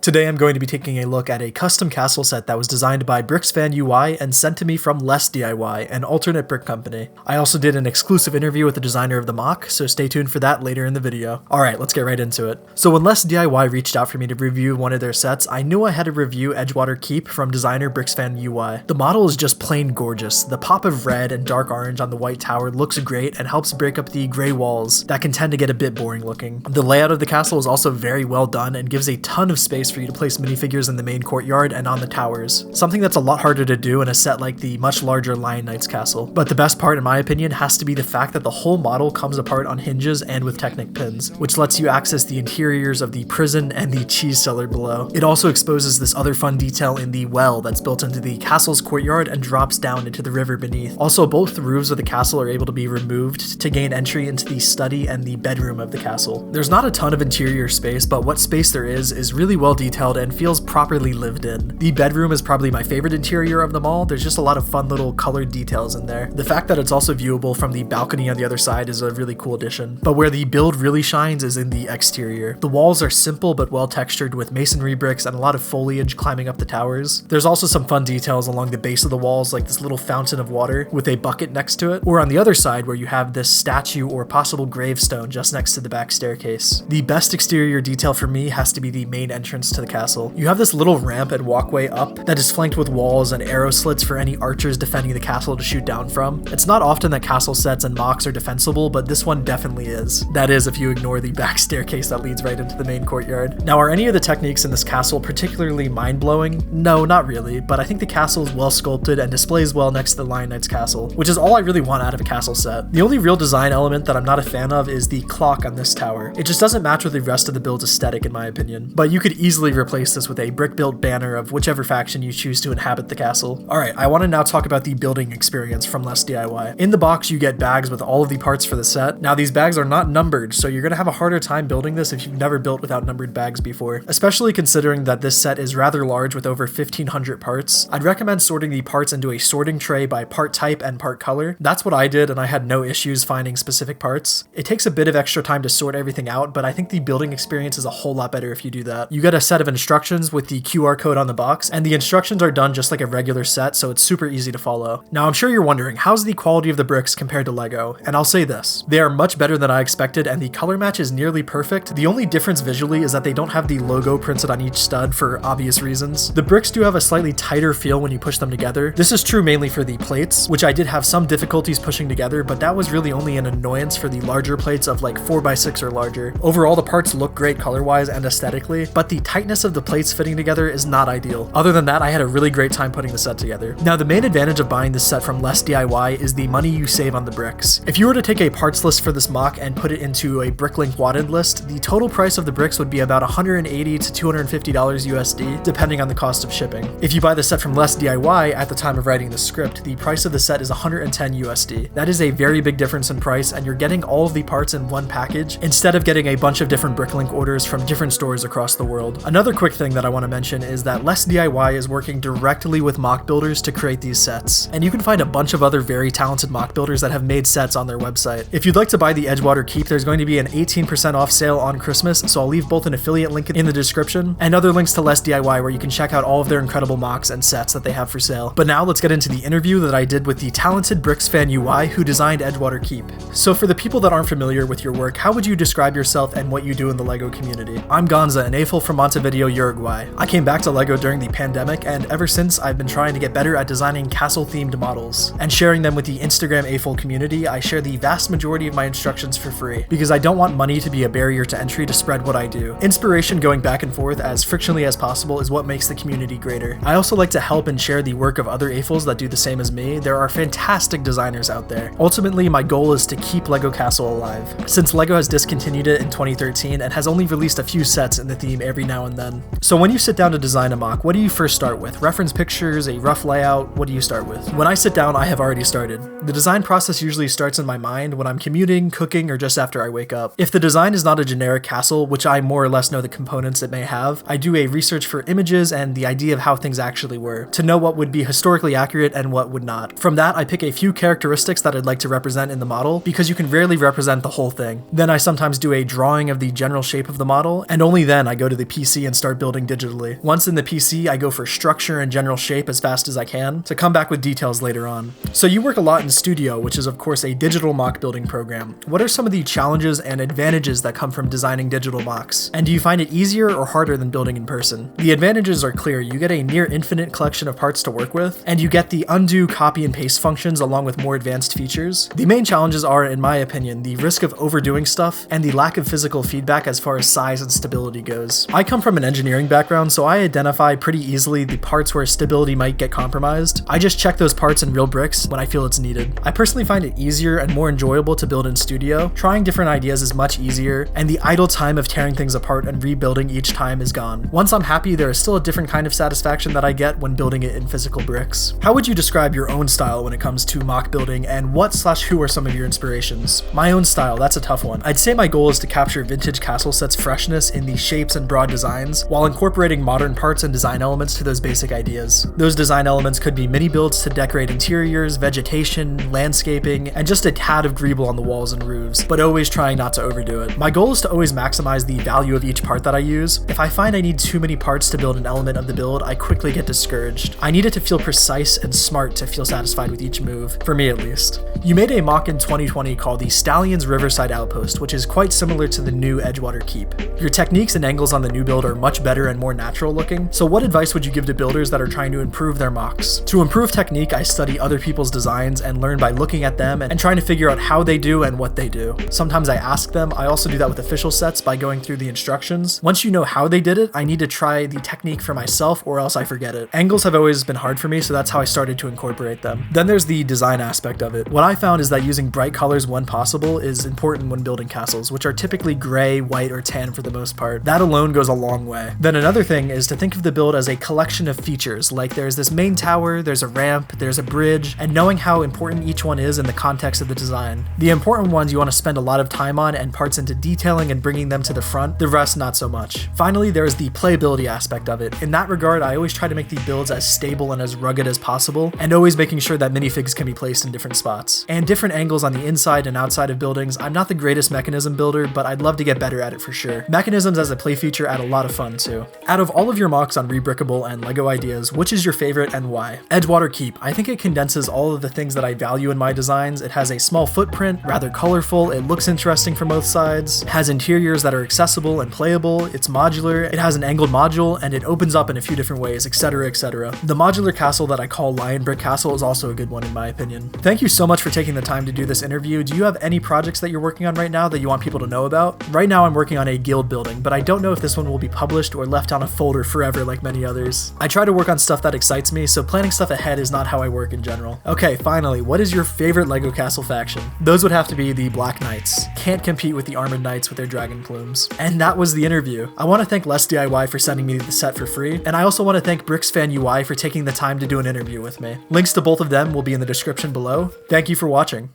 Today I'm going to be taking a look at a custom castle set that was designed by BricksFanUI and sent to me from LesDiy, an alternate brick company. I also did an exclusive interview with the designer of the MOC, so stay tuned for that later in the video. Alright, let's get right into it. So when LesDiy reached out for me to review one of their sets, I knew I had to review Edgewater Keep from designer BricksFanUI. The model is just plain gorgeous. The pop of red and dark orange on the white tower looks great and helps break up the gray walls that can tend to get a bit boring looking. The layout of the castle is also very well done and gives a ton of space for you to place minifigures in the main courtyard and on the towers, something that's a lot harder to do in a set like the much larger Lion Knight's castle. But the best part in my opinion has to be the fact that the whole model comes apart on hinges and with Technic pins, which lets you access the interiors of the prison and the cheese cellar below. It also exposes this other fun detail in the well that's built into the castle's courtyard and drops down into the river beneath. Also, both the roofs of the castle are able to be removed to gain entry into the study and the bedroom of the castle. There's not a ton of interior space, but what space there is really well detailed and feels properly lived in. The bedroom is probably my favorite interior of them all. There's just a lot of fun little colored details in there. The fact that it's also viewable from the balcony on the other side is a really cool addition. But where the build really shines is in the exterior. The walls are simple but well textured with masonry bricks and a lot of foliage climbing up the towers. There's also some fun details along the base of the walls, like this little fountain of water with a bucket next to it, or on the other side where you have this statue or possible gravestone just next to the back staircase. The best exterior detail for me has to be the main entrance to the castle. You have this little ramp and walkway up that is flanked with walls and arrow slits for any archers defending the castle to shoot down from. It's not often that castle sets and MOCs are defensible, but this one definitely is. That is, if you ignore the back staircase that leads right into the main courtyard. Now, are any of the techniques in this castle particularly mind-blowing? No, not really, but I think the castle is well sculpted and displays well next to the Lion Knight's castle, which is all I really want out of a castle set. The only real design element that I'm not a fan of is the clock on this tower. It just doesn't match with the rest of the build's aesthetic in my opinion, but you could easily replace this with a brick-built banner of whichever faction you choose to inhabit the castle. Alright, I want to now talk about the building experience from LesDiy. In the box you get bags with all of the parts for the set. Now these bags are not numbered, so you're going to have a harder time building this if you've never built without numbered bags before, especially considering that this set is rather large with over 1500 parts. I'd recommend sorting the parts into a sorting tray by part type and part color. That's what I did and I had no issues finding specific parts. It takes a bit of extra time to sort everything out, but I think the building experience is a whole lot better if you do that. You get a set of instructions with the QR code on the box, and the instructions are done just like a regular set, so it's super easy to follow. Now I'm sure you're wondering, how's the quality of the bricks compared to Lego? And I'll say this, they are much better than I expected and the color match is nearly perfect. The only difference visually is that they don't have the logo printed on each stud for obvious reasons. The bricks do have a slightly tighter feel when you push them together. This is true mainly for the plates, which I did have some difficulties pushing together, but that was really only an annoyance for the larger plates of like 4x6 or larger. Overall, the parts look great color-wise and aesthetically, but the tightness of the plates fitting together is not ideal. Other than that, I had a really great time putting the set together. Now, the main advantage of buying this set from LesDiy is the money you save on the bricks. If you were to take a parts list for this MOC and put it into a Bricklink wanted list, the total price of the bricks would be about $180 to $250 USD, depending on the cost of shipping. If you buy the set from LesDiy at the time of writing the script, the price of the set is $110 USD. That is a very big difference in price, and you're getting all of the parts in one package instead of getting a bunch of different Bricklink orders from different stores across the world. Another quick thing that I want to mention is that LesDiy is working directly with MOC builders to create these sets, and you can find a bunch of other very talented MOC builders that have made sets on their website. If you'd like to buy the Edgewater Keep, there's going to be an 18% off sale on Christmas, so I'll leave both an affiliate link in the description and other links to LesDiy where you can check out all of their incredible MOCs and sets that they have for sale. But now let's get into the interview that I did with the talented BricksFanUI who designed Edgewater Keep. So for the people that aren't familiar with your work, how would you describe yourself and what you do in the LEGO community? I'm Gonza, an AFOL from Montevideo, Uruguay. I came back to LEGO during the pandemic, and ever since I've been trying to get better at designing castle-themed models and sharing them with the Instagram AFOL community. I share the vast majority of my instructions for free because I don't want money to be a barrier to entry to spread what I do. Inspiration going back and forth as frictionally as possible is what makes the community greater. I also like to help and share the work of other AFOLs that do the same as me. There are fantastic designers out there. Ultimately, my goal is to keep LEGO Castle alive, since LEGO has discontinued it in 2013 and has only released a few sets in the theme every now and then. So when you sit down to design a MOC, what do you first start with? Reference pictures, a rough layout? What do you start with? When I sit down, I have already started. The design process usually starts in my mind when I'm commuting, cooking, or just after I wake up. If the design is not a generic castle, which I more or less know the components it may have, I do a research for images and the idea of how things actually were, to know what would be historically accurate and what would not. From that, I pick a few characteristics that I'd like to represent in the model, because you can rarely represent the whole thing. Then I sometimes do a drawing of the general shape of the model, and only then I go to the PC PC and start building digitally. Once in the PC, I go for structure and general shape as fast as I can to come back with details later on. So you work a lot in Studio, which is of course a digital mock building program. What are some of the challenges and advantages that come from designing digital mocks? And do you find it easier or harder than building in person? The advantages are clear. You get a near infinite collection of parts to work with, and you get the undo, copy, and paste functions along with more advanced features. The main challenges are, in my opinion, the risk of overdoing stuff and the lack of physical feedback as far as size and stability goes. I come from an engineering background, so I identify pretty easily the parts where stability might get compromised. I just check those parts in real bricks when I feel it's needed. I personally find it easier and more enjoyable to build in Studio. Trying different ideas is much easier, and the idle time of tearing things apart and rebuilding each time is gone. Once I'm happy, there is still a different kind of satisfaction that I get when building it in physical bricks. How would you describe your own style when it comes to mock building, and who are some of your inspirations? My own style, that's a tough one. I'd say my goal is to capture vintage castle sets freshness in the shapes and broad designs, while incorporating modern parts and design elements to those basic ideas. Those design elements could be mini builds to decorate interiors, vegetation, landscaping, and just a tad of greeble on the walls and roofs, but always trying not to overdo it. My goal is to always maximize the value of each part that I use. If I find I need too many parts to build an element of the build, I quickly get discouraged. I need it to feel precise and smart to feel satisfied with each move, for me at least. You made a mock in 2020 called the Stallion's Riverside Outpost, which is quite similar to the new Edgewater Keep. Your techniques and angles on the new build are much better and more natural looking, so what advice would you give to builders that are trying to improve their mocks? To improve technique, I study other people's designs and learn by looking at them and trying to figure out how they do and what they do. Sometimes I ask them. I also do that with official sets by going through the instructions. Once you know how they did it, I need to try the technique for myself or else I forget it. Angles have always been hard for me, so that's how I started to incorporate them. Then there's the design aspect of it. What I found is that using bright colors when possible is important when building castles, which are typically gray, white, or tan for the most part. That alone goes a long way. Then another thing is to think of the build as a collection of features, like there's this main tower, there's a ramp, there's a bridge, and knowing how important each one is in the context of the design. The important ones you want to spend a lot of time on and parts into detailing and bringing them to the front, the rest not so much. Finally, there's the playability aspect of it. In that regard, I always try to make the builds as stable and as rugged as possible, and always making sure that minifigs can be placed in different spots. And different angles on the inside and outside of buildings. I'm not the greatest mechanism builder, but I'd love to get better at it for sure. Mechanisms as a play feature add a lot of fun too. Out of all of your mocks on Rebrickable and LEGO Ideas, which is your favorite and why? Edgewater Keep. I think it condenses all of the things that I value in my designs. It has a small footprint, rather colorful, it looks interesting from both sides, has interiors that are accessible and playable, it's modular, it has an angled module, and it opens up in a few different ways, etc, etc. The modular castle that I call Lion Brick Castle is also a good one in my opinion. Thank you so much for taking the time to do this interview. Do you have any projects that you're working on right now that you want people to know about? Right now I'm working on a guild building, but I don't know if this one will be published or left on a folder forever like many others. I try to work on stuff that excites me, so planning stuff ahead is not how I work in general. Okay, finally, what is your favorite LEGO castle faction? Those would have to be the Black Knights. Can't compete with the Armored Knights with their dragon plumes. And that was the interview. I want to thank LesDiy for sending me the set for free, and I also want to thank BricksFanUI for taking the time to do an interview with me. Links to both of them will be in the description below. Thank you for watching.